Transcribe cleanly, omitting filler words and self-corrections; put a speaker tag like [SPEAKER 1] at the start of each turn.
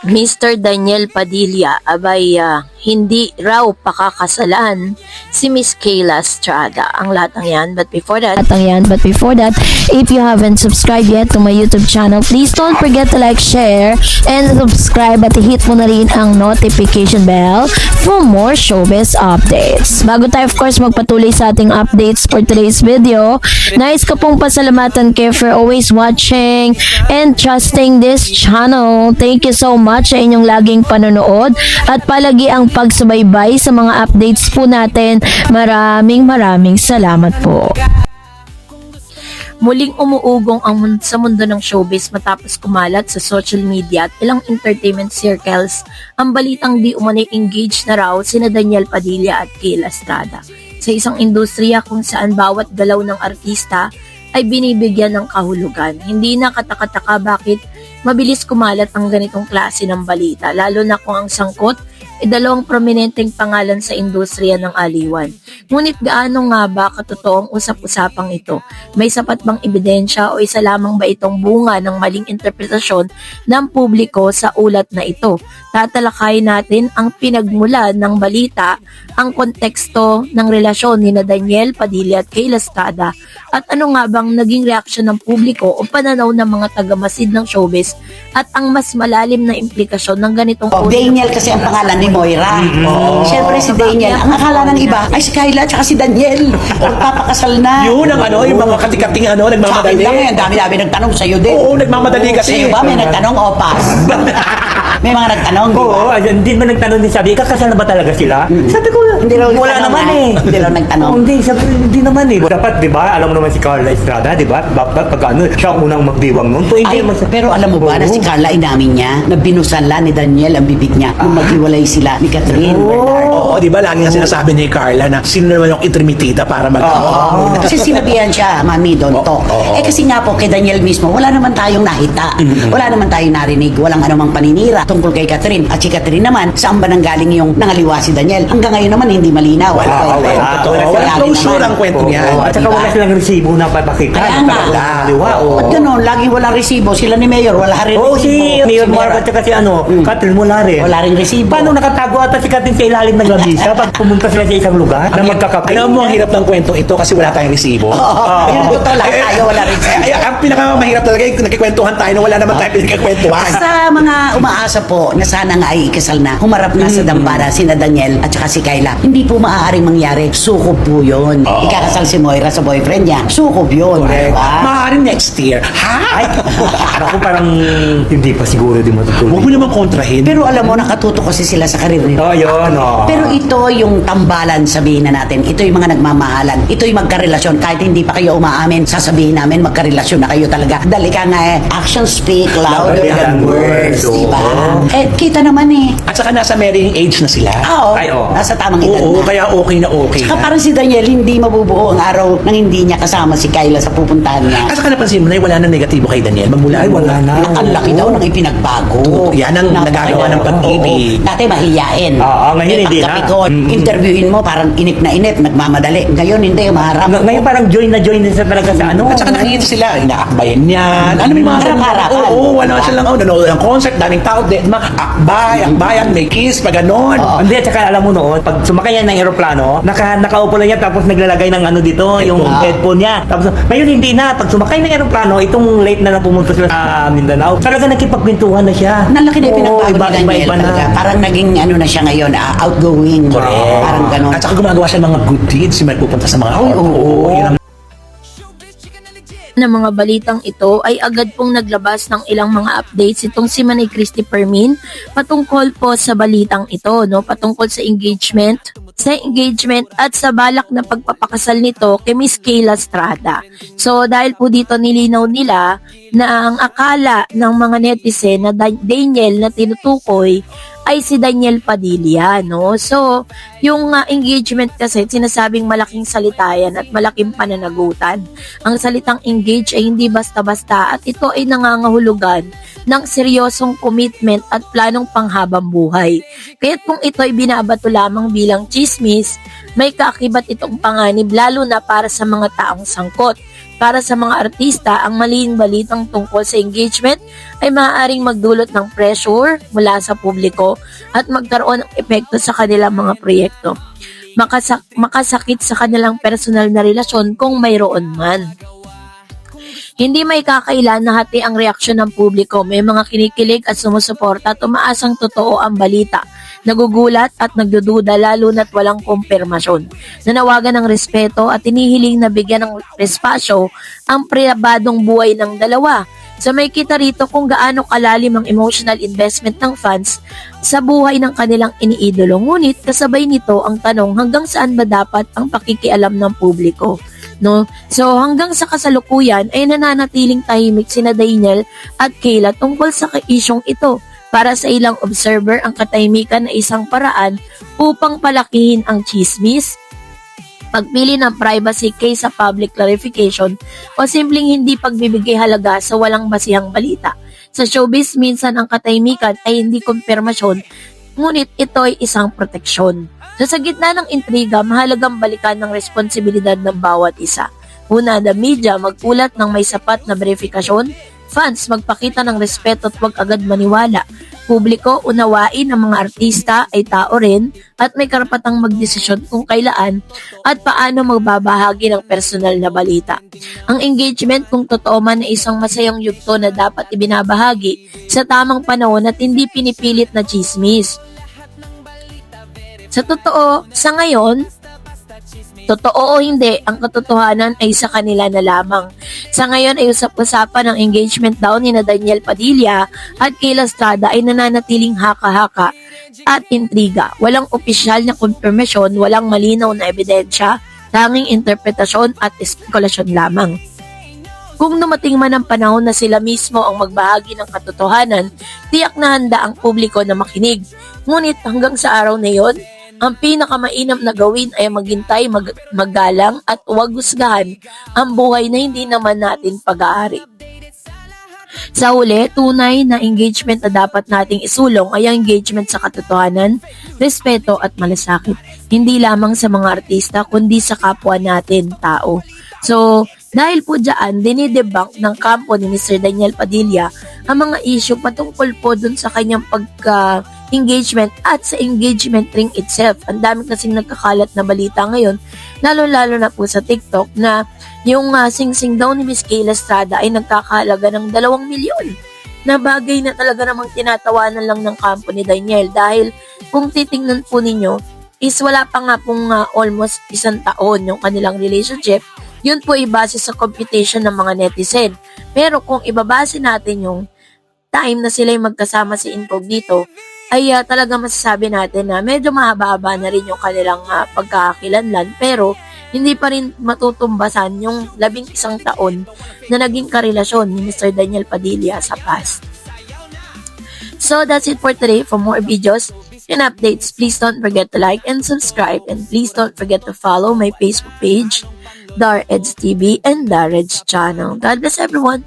[SPEAKER 1] Mr. Daniel Padilla, abay hindi raw pakakasalan si Miss Kayla Estrada. Ang lahat ng yan. But before that, if you haven't subscribed yet to my YouTube channel, please don't forget to like, share, and subscribe at hit mo na rin ang notification bell for more showbiz updates. Bago tayo of course magpatuloy sa ating updates for today's video, nais ko pong pasalamatan kayo for always watching and trusting this channel. Thank you so much sa inyong laging panonood at palagi ang pagsubaybay sa mga updates po natin. Maraming salamat po. Muling umuugong sa mundo ng showbiz matapos kumalat sa social media at ilang entertainment circles ang balitang di umano'y engaged na raw sina Daniel Padilla at Kayla Estrada. Sa isang industriya kung saan bawat galaw ng artista ay binibigyan ng kahulugan. Hindi na katakataka bakit mabilis kumalat ang ganitong klase ng balita, lalo na kung ang sangkot dalawang prominenteng pangalan sa industriya ng aliwan. Ngunit gaano nga ba katotoong usap-usapang ito? May sapat bang ebidensya o isa lamang ba itong bunga ng maling interpretasyon ng publiko sa ulat na ito? Tatalakayin natin ang pinagmula ng balita, ang konteksto ng relasyon ni Daniel Padilla at Kayla Estrada, at ano nga bang naging reaksyon ng publiko o pananaw ng mga tagamasid ng showbiz at ang mas malalim na implikasyon ng ganitong
[SPEAKER 2] Daniel kasi ang pangalan ni Moira. Siyempre si Daniel. Ang akala ng iba ay si Kayla at si Daniel. Magpapakasal na.
[SPEAKER 3] Yun ang yung mga katikating nagmamadali.
[SPEAKER 2] Sa akin lang dami-dami nagtanong sa'yo din.
[SPEAKER 3] Oo, nagmamadali kasi.
[SPEAKER 2] Sa'yo ba may nagtanong o pass? May mga nagtanong, di ba?
[SPEAKER 4] Oo, hindi man nagtanong din sabi, kakasal na ba talaga sila? Sabi ko,
[SPEAKER 2] Hindi raw
[SPEAKER 4] wala
[SPEAKER 2] nagtanong
[SPEAKER 4] naman
[SPEAKER 2] na.
[SPEAKER 4] eh.
[SPEAKER 2] Hindi raw nagtanong.
[SPEAKER 4] Hindi, sabi, hindi naman eh. Dapat, di ba, alam mo naman si Carla Estrada, di ba? Pag ano, siya ang unang magdiwang nun.
[SPEAKER 2] Ay, pero alam mo ba na si Carla inamin niya na binusanla ni Daniel ang bibig niya nung maghiwalay sila ni Catherine Bernardo.
[SPEAKER 3] Oo, di ba? Lagi nga sinasabi ni Carla na sino naman yung intermitida para
[SPEAKER 2] Kasi sinabihan siya, Mami, don't talk. Eh kasi nga po, kay Daniel mismo, wala naman tayong nahita. Wala naman tayong narinig. Walang anumang paninira tungkol kay Catherine. At si Catherine naman, saan ba nanggaling yung nangaliwa si Daniel? Hanggang ngayon naman, hindi malinaw.
[SPEAKER 3] Walang closure ang kwento niya.
[SPEAKER 4] At saka wala silang resibo na papakita.
[SPEAKER 2] Kaya nga.
[SPEAKER 4] Liwa, oo.
[SPEAKER 2] At gano'n, laging walang resibo. Sila ni Mayor, wala rin
[SPEAKER 4] Oo, si Mayor
[SPEAKER 2] Mera.
[SPEAKER 4] Mark at saka si Catherine wala rin.
[SPEAKER 2] Wala rin resibo.
[SPEAKER 4] Paano nakatago ata si Catherine sa ilalim ng lamisa pag pumunta sila sa isang lugar na magkakape?
[SPEAKER 3] Alam mo, ang hirap ng kwentong ito kasi wala tayong resibo.
[SPEAKER 2] Yun ang totoo lang tayo, wala rin resibo.
[SPEAKER 3] Ang pinakamahirap talaga yung nagkikwentuhan tayo na wala naman tayong pinagkikwentuhan.
[SPEAKER 2] Sa mga umaasa po na sana nga ay ikasal na, humarap na sa dambara sina Daniel at saka si Kayla. Hindi po maaaring mangyari. Sukob po yun. Ikakasal si Moira sa boyfriend niya. Sukob yun. Diba?
[SPEAKER 3] Maaaring next year. Ha?
[SPEAKER 4] Ay, ako parang hindi pa siguro di matutuloy.
[SPEAKER 3] Huwag mo naman kontrahin.
[SPEAKER 2] Pero alam mo, nakatuto kasi sila sa karir nila.
[SPEAKER 4] Oh, yun, oh.
[SPEAKER 2] Pero ito yung tambalan, sabihin na natin. Ito yung mga nagmamahalan. Ito yung magkarelasyon. Kahit hindi pa kayo umaamin, sasabihin namin magkarelasyon na kayo talaga. Dali ka nga eh. Actions speak louder than words. Diba? Eh, kita naman eh.
[SPEAKER 3] At saka nasa marrying age na sila.
[SPEAKER 2] Oo.
[SPEAKER 4] Ay, oo.
[SPEAKER 2] Nasa tamang edad
[SPEAKER 3] Oo,
[SPEAKER 2] na.
[SPEAKER 3] kaya okay na okay
[SPEAKER 2] Saka
[SPEAKER 3] na.
[SPEAKER 2] parang si Daniel, hindi mabubuo ang araw nang hindi niya kasama si Kayla sa pupuntahan niya.
[SPEAKER 3] At saka napansin mo na wala nang negatibo kay Daniel. Magmula ay wala na.
[SPEAKER 2] Ang laki daw ng ipinagbago.
[SPEAKER 3] Yan ang nagagawa ng pag-ibig.
[SPEAKER 2] Dati mahihiyain.
[SPEAKER 4] Oo, ngayon hindi na.
[SPEAKER 2] Pagkapikon, interviewin mo, parang inip na inip, nagmamadali. Ngayon hindi, umaharap.
[SPEAKER 4] Ngayon parang join na din sa talaga sa ano.
[SPEAKER 3] At saka nakikita sila, inaakbayan niyan. Ano may mga
[SPEAKER 2] Harap-harapan.
[SPEAKER 3] Oo, wala silang nanonood ng concert, daming tao, akbayan, may kiss, pag ganon.
[SPEAKER 4] Hindi, at saka alam mo noon, pag sumakay yan ng aeroplano, nakaupo lang yan tapos naglalagay ng ano dito, yung headphone niya. Tapos ngayon hindi na, pag sumakay ng aeroplano, itong late na pumunta sila sa Mindanao, talaga nakipagkwentuhan na siya.
[SPEAKER 2] Nalaki na yung pinagbago
[SPEAKER 4] iba,
[SPEAKER 2] ni Daniel
[SPEAKER 4] iba na.
[SPEAKER 2] talaga. Parang naging ano na siya ngayon, outgoing.
[SPEAKER 3] Correct.
[SPEAKER 2] Parang ganon.
[SPEAKER 3] At saka gumagawa siya ng mga good deeds, may pupunta sa mga oo. Yun ang
[SPEAKER 1] ng mga balitang ito ay agad pong naglabas ng ilang mga updates itong si Manay Christy Permin patungkol po sa balitang ito, no? Patungkol sa engagement at sa balak na pagpapakasal nito kay Miss Kayla Estrada. So dahil po dito nilinaw nila na ang akala ng mga netizen na Daniel na tinutukoy ay si Daniel Padilla, no? So, yung engagement kasi, sinasabing malaking salita yan at malaking pananagutan. Ang salitang engage ay hindi basta-basta at ito ay nangangahulugan ng seryosong commitment at planong panghabang buhay. Kaya't kung ito ay binabato lamang bilang chismis, may kaakibat itong panganib lalo na para sa mga taong sangkot. Para sa mga artista, ang maling balitang tungkol sa engagement ay maaaring magdulot ng pressure mula sa publiko at magkaroon ng epekto sa kanilang mga proyekto. Makasakit sa kanilang personal na relasyon kung mayroon man. Hindi may kakailan na hati ang reaksyon ng publiko. May mga kinikilig at sumusuporta, tumaasang totoo ang balita. Nagugulat at nagdududa lalo na't walang kumpirmasyon. Nanawagan ng respeto at tinihiling na bigyan ng espasyo ang pribadong buhay ng dalawa. So may kita rito kung gaano kalalim ang emotional investment ng fans sa buhay ng kanilang iniidolo. Ngunit kasabay nito ang tanong hanggang saan ba dapat ang pakikialam ng publiko? No? So hanggang sa kasalukuyan ay nananatiling tahimik sina Daniel at Kayla tungkol sa isyong ito. Para sa ilang observer, ang katahimikan ay isang paraan upang palakihin ang chismis, pagpili ng privacy kaysa public clarification o simpleng hindi pagbibigay halaga sa walang basihang balita. Sa showbiz, minsan ang katahimikan ay hindi kumpirmasyon, ngunit ito ay isang proteksyon. So, sa gitna ng intriga, mahalagang balikan ng responsibilidad ng bawat isa. Una, the media magpulat ng may sapat na verifikasyon. Fans, magpakita ng respeto at huwag agad maniwala. Publiko, unawain ang mga artista ay tao rin at may karapatang magdesisyon kung kailan at paano magbabahagi ng personal na balita. Ang engagement, kung totoo man, ay isang masayang yugto na dapat ibinabahagi sa tamang panahon at hindi pinipilit na chismis. Sa ngayon, totoo o hindi, ang katotohanan ay sa kanila na lamang. Sa ngayon ay usap-usapan ng engagement daw ni Daniel Padilla at Kayla Estrada ay nananatiling haka-haka at intriga. Walang opisyal na konfirmasyon, walang malinaw na ebidensya, tanging interpretasyon at espekulasyon lamang. Kung dumating man ang panahon na sila mismo ang magbahagi ng katotohanan, tiyak na handa ang publiko na makinig. Ngunit hanggang sa araw na yon, ang pinakamainam na gawin ay maghintay, maggalang at huwag husgahan ang buhay na hindi naman natin pag-aari. Sa huli, tunay na engagement na dapat nating isulong ay ang engagement sa katotohanan, respeto at malasakit. Hindi lamang sa mga artista kundi sa kapwa natin, tao. So, dahil po dyan, dinidebunk ng kampo ni Mr. Daniel Padilla ang mga issue patungkol po dun sa kanyang engagement at sa engagement ring itself. Ang dami kasing nagkakalat na balita ngayon, lalo-lalo na po sa TikTok, na yung sing-sing daw ni Miss Kayla Estrada ay nagkakahalaga ng 2 milyon. Na bagay na talaga namang tinatawanan lang ng kampo ni Daniel dahil kung titingnan po ninyo, is wala pa nga pong almost 1 taon yung kanilang relationship. Yun po ibase sa computation ng mga netizen. Pero kung ibabase natin yung time na sila magkasama si Incognito, ay talaga masasabi natin na medyo mahaba-haba na rin yung kanilang pagkakakilanlan, pero hindi pa rin matutumbasan yung 11 taon na naging karelasyon ni Mr. Daniel Padilla sa past. So that's it for today. For more videos and updates, please don't forget to like and subscribe, and please don't forget to follow my Facebook page, Dar Eds TV and Dar Eds channel. God bless everyone.